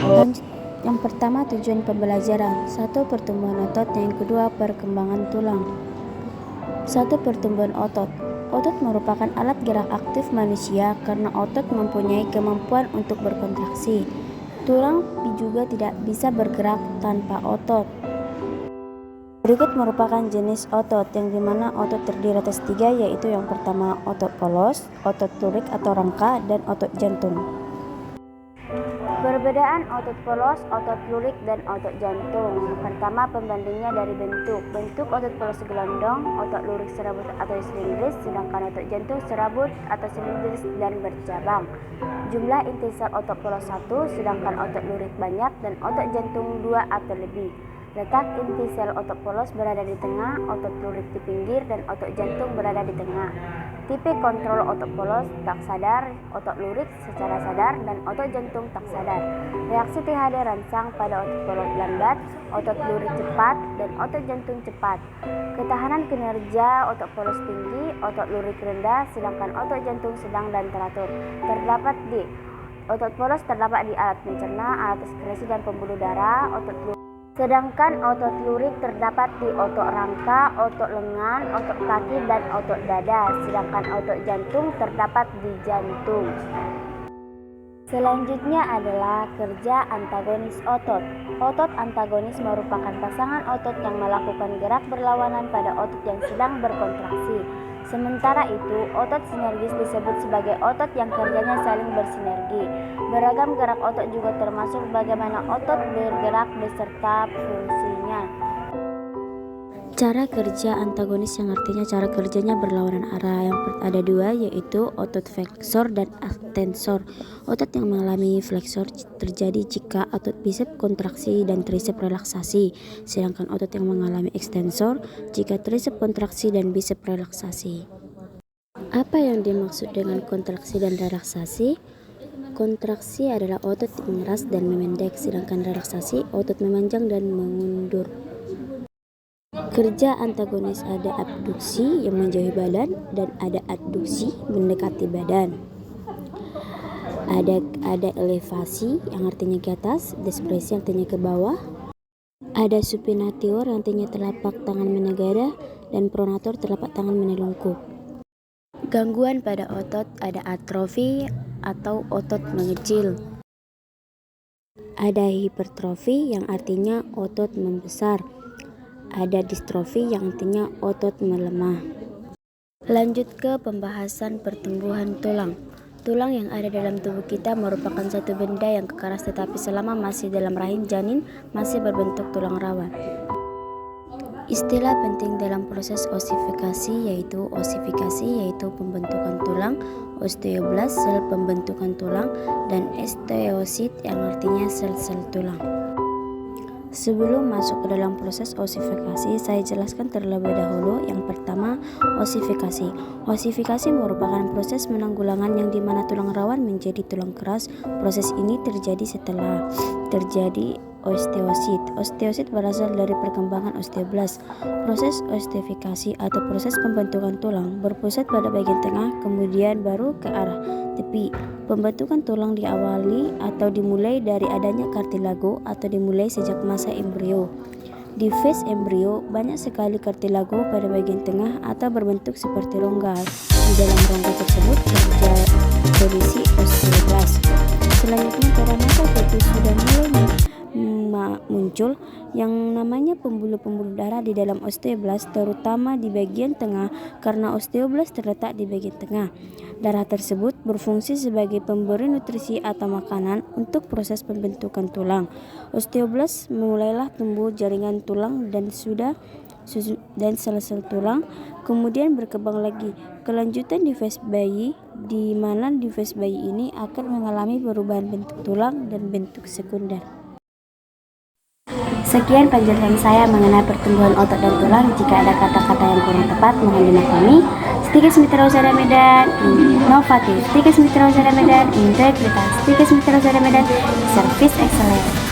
Lanjut, yang pertama tujuan pembelajaran. 1. Pertumbuhan otot. Yang kedua perkembangan tulang. 1. Pertumbuhan otot. Otot merupakan alat gerak aktif manusia karena otot mempunyai kemampuan untuk berkontraksi. Tulang juga tidak bisa bergerak tanpa otot. Berikut merupakan jenis otot, yang dimana otot terdiri atas 3, yaitu yang pertama otot polos, otot lurik atau rangka, dan otot jantung. Perbedaan otot polos, otot lurik, dan otot jantung. Pertama, pembandingnya dari bentuk. Bentuk otot polos gelondong, otot lurik serabut atau silindris, sedangkan otot jantung serabut atau silindris dan bercabang. Jumlah inti sel otot polos 1, sedangkan otot lurik banyak, dan otot jantung 2 atau lebih. Letak inti sel otot polos berada di tengah, otot lurik di pinggir, dan otot jantung berada di tengah. Tipe kontrol otot polos tak sadar, otot lurik secara sadar, dan otot jantung tak sadar. Reaksi THD rangsang pada otot polos lambat, otot lurik cepat, dan otot jantung cepat. Ketahanan kinerja otot polos tinggi, otot lurik rendah, sedangkan otot jantung sedang dan teratur. Otot polos terdapat di alat pencerna, alat ekskresi dan pembuluh darah. Sedangkan otot lurik terdapat di otot rangka, otot lengan, otot kaki, dan otot dada. Sedangkan otot jantung terdapat di jantung. Selanjutnya adalah kerja antagonis otot. Otot antagonis merupakan pasangan otot yang melakukan gerak berlawanan pada otot yang sedang berkontraksi. Sementara itu, otot sinergis disebut sebagai otot yang kerjanya saling bersinergi. Beragam gerak otot juga termasuk bagaimana otot bergerak beserta fungsinya. Cara kerja antagonis, yang artinya cara kerjanya berlawanan arah. Yang ada 2, yaitu otot flexor dan extensor. Otot yang mengalami flexor terjadi jika otot bisep kontraksi dan trisep relaksasi, sedangkan otot yang mengalami extensor jika trisep kontraksi dan bisep relaksasi. Apa yang dimaksud dengan kontraksi dan relaksasi? Kontraksi adalah otot mengeras dan memendek, sedangkan relaksasi otot memanjang dan mengundur. Kerja antagonis ada abduksi yang menjauhi badan dan ada adduksi mendekati badan. Ada elevasi yang artinya ke atas, depresi yang artinya ke bawah. Ada supinator yang artinya telapak tangan menegara, dan pronator telapak tangan menelungkup. Gangguan pada otot ada atrofi atau otot mengecil. Ada hipertrofi yang artinya otot membesar. Ada distrofi yang artinya otot melemah. Lanjut ke pembahasan pertumbuhan tulang. Tulang yang ada dalam tubuh kita merupakan satu benda yang keras, tetapi selama masih dalam rahim janin masih berbentuk tulang rawan. Istilah penting dalam proses osifikasi yaitu pembentukan tulang, osteoblast sel pembentukan tulang, dan osteosit yang artinya sel-sel tulang. Sebelum masuk ke dalam proses osifikasi, saya jelaskan terlebih dahulu. Yang pertama, osifikasi. Osifikasi merupakan proses penanggulangan yang dimana tulang rawan menjadi tulang keras. Proses ini terjadi setelah terjadi osteosit. Osteosit berasal dari perkembangan osteoblast. Proses osteofikasi atau proses pembentukan tulang berpusat pada bagian tengah, kemudian baru ke arah tepi. Pembentukan tulang diawali atau dimulai dari adanya kartilago atau dimulai sejak masa embrio. Di fase embrio, banyak sekali kartilago pada bagian tengah atau berbentuk seperti rongga. Di dalam rongga tersebut terisi osteoblast. Selanjutnya pada masa fetus sudah mulai muncul yang namanya pembuluh-pembuluh darah di dalam osteoblast, terutama di bagian tengah karena osteoblast terletak di bagian tengah. Darah tersebut berfungsi sebagai pemberi nutrisi atau makanan untuk proses pembentukan tulang. Osteoblast mulailah tumbuh jaringan tulang dan sel-sel tulang, kemudian berkembang lagi. Kelanjutan di fase bayi, di mana di fase bayi ini akan mengalami perubahan bentuk tulang dan bentuk sekunder. Sekian penjelasan saya mengenai pertumbuhan otot dan tulang. Jika ada kata-kata yang kurang tepat, mohon dimaklumi. Stikes Mitra Usaha Medan, inovatif. Stikes Mitra Usaha Medan, integritas. Stikes Mitra Usaha Medan, service excellence.